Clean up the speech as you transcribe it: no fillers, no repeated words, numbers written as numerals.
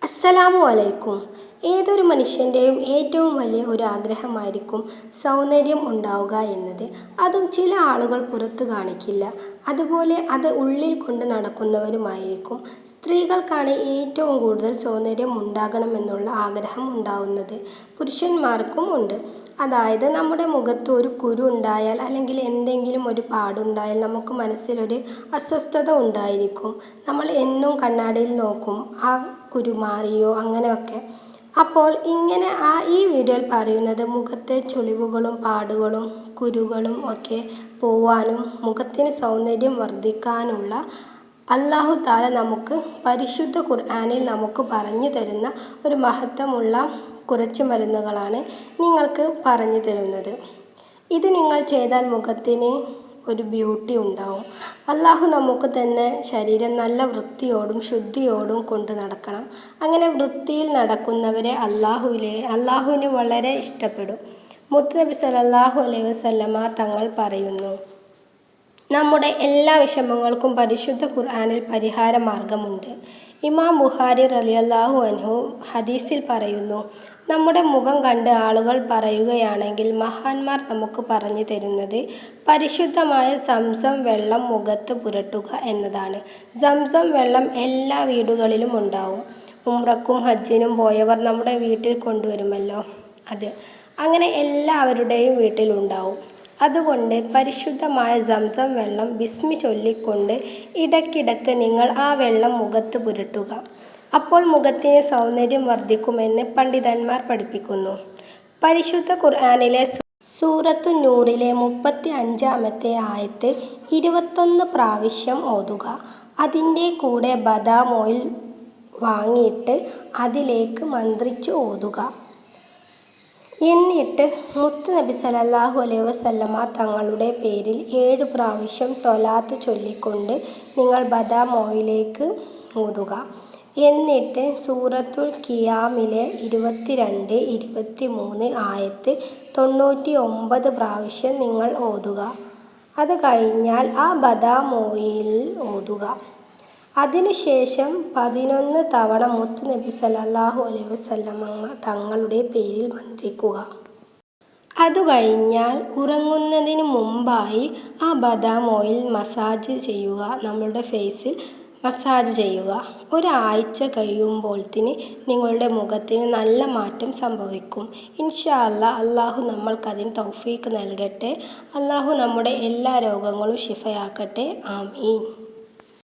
അസ്സലാമു അലൈക്കും. ഏതൊരു മനുഷ്യൻ്റെയും ഏറ്റവും വലിയ ഒരു ആഗ്രഹമായിരിക്കും സൗന്ദര്യം ഉണ്ടാവുക എന്നത്. അതും ചില ആളുകൾ പുറത്ത് കാണിക്കില്ല. അതുപോലെ അത് ഉള്ളിൽ കൊണ്ട് നടക്കുന്നവരുമായിരിക്കും. സ്ത്രീകൾക്കാണ് ഏറ്റവും കൂടുതൽ സൗന്ദര്യം ഉണ്ടാകണമെന്നുള്ള ആഗ്രഹം ഉണ്ടാവുന്നത്. പുരുഷന്മാർക്കും ഉണ്ട്. അതായത് നമ്മുടെ മുഖത്ത് ഒരു കുരു ഉണ്ടായാൽ അല്ലെങ്കിൽ എന്തെങ്കിലും ഒരു പാടുണ്ടായാൽ നമുക്ക് മനസ്സിലൊരു അസ്വസ്ഥത ഉണ്ടായിരിക്കും. നമ്മൾ എന്നും കണ്ണാടിയിൽ നോക്കും, ആ കുരു മാറിയോ അങ്ങനെയൊക്കെ. അപ്പോൾ ഈ വീഡിയോയിൽ പറയുന്നത് മുഖത്തെ ചുളിവുകളും പാടുകളും കുരുകളും ഒക്കെ പോവാനും മുഖത്തിന് സൗന്ദര്യം വർദ്ധിക്കാനുള്ള അല്ലാഹു തആല നമുക്ക് പരിശുദ്ധ ഖുർആനിൽ നമുക്ക് പറഞ്ഞു തരുന്ന ഒരു മഹത്വമുള്ള കുറച്ച് മരുന്നുകളാണ് നിങ്ങൾക്ക് പറഞ്ഞു തരുന്നത്. ഇത് നിങ്ങൾ ചെയ്താൽ മുഖത്തിന് ഒരു ബ്യൂട്ടി ഉണ്ടാവും. അല്ലാഹു നമുക്ക് തന്നെ ശരീരം നല്ല വൃത്തിയോടും ശുദ്ധിയോടും കൊണ്ട് നടക്കണം. അങ്ങനെ വൃത്തിയിൽ നടക്കുന്നവരെ അല്ലാഹുവിന് വളരെ ഇഷ്ടപ്പെടും. മുത്തുനബി സ്വല്ലല്ലാഹു അലൈഹി വസല്ലമ തങ്ങൾ പറയുന്നു, നമ്മുടെ എല്ലാ വിഷമങ്ങൾക്കും പരിശുദ്ധ ഖുർആനിൽ പരിഹാര മാർഗമുണ്ട്. ഇമാം ബുഖാരി റളിയല്ലാഹു അൻഹു ഹദീസിൽ പറയുന്നു, നമ്മുടെ മുഖം കണ്ട് ആളുകൾ പറയുകയാണെങ്കിൽ മഹാന്മാർ നമുക്ക് പറഞ്ഞു തരുന്നത് പരിശുദ്ധമായ സംസം വെള്ളം മുഖത്ത് പുരട്ടുക എന്നതാണ്. സംസം വെള്ളം എല്ലാ വീടുകളിലും ഉണ്ടാവും. ഉംറക്കും ഹജ്ജിനും പോയവർ നമ്മുടെ വീട്ടിൽ കൊണ്ടുവരുമല്ലോ, അങ്ങനെ എല്ലാവരുടെയും വീട്ടിലുണ്ടാവും. അതുകൊണ്ട് പരിശുദ്ധമായ സംസം വെള്ളം ബിസ്മി ചൊല്ലിക്കൊണ്ട് ഇടയ്ക്കിടയ്ക്ക് നിങ്ങൾ ആ വെള്ളം മുഖത്ത് പുരട്ടുക. അപ്പോൾ മുഖത്തിന് സൗന്ദര്യം വർദ്ധിക്കുമെന്ന് പണ്ഡിതന്മാർ പഠിപ്പിക്കുന്നു. പരിശുദ്ധ ഖുർആനിലെ സൂറത്തു നൂറിലെ 35-ാമത്തെ ആയത്ത് 21 പ്രാവശ്യം ഓതുക. അതിൻ്റെ കൂടെ ബദാം ഓയിൽ വാങ്ങിയിട്ട് അതിലേക്ക് മന്ത്രിച്ച് ഓതുക. എന്നിട്ട് മുത്തുനബി സ്വല്ലല്ലാഹു അലൈഹി വസല്ലമ തങ്ങളുടെ പേരിൽ 7 പ്രാവശ്യം സ്വലാത്ത് ചൊല്ലിക്കൊണ്ട് നിങ്ങൾ ബദാം ഓയിലേക്ക് ഊതുക. എന്നിട്ട് സൂറത്തുൽ ഖിയാമിലെ 22, 23 ആയത്ത് 99 പ്രാവശ്യം നിങ്ങൾ ഓതുക. അത് കഴിഞ്ഞാൽ ആ ബദാം ഓയിൽ ഓതുക. അതിനുശേഷം 11 തവണ മുത്തുനബി സ്വല്ലല്ലാഹു അലൈഹി വസല്ലമ തങ്ങളുടെ പേരിൽ മന്ത്രിക്കുക. അതുകഴിഞ്ഞാൽ ഉറങ്ങുന്നതിന് മുമ്പായി ആ ബദാം ഓയിൽ മസാജ് ചെയ്യുക. നമ്മളുടെ ഫേസിൽ മസാജ് ചെയ്യുക. ഒരാഴ്ച കഴിയുമ്പോഴത്തേന് നിങ്ങളുടെ മുഖത്തിന് നല്ല മാറ്റം സംഭവിക്കും. ഇൻഷാ അല്ലാഹ്. അല്ലാഹു നമ്മൾക്കതിന് തൗഫീക്ക് നൽകട്ടെ. അല്ലാഹു നമ്മുടെ എല്ലാ രോഗങ്ങളും ശിഫയാക്കട്ടെ. ആമീൻ.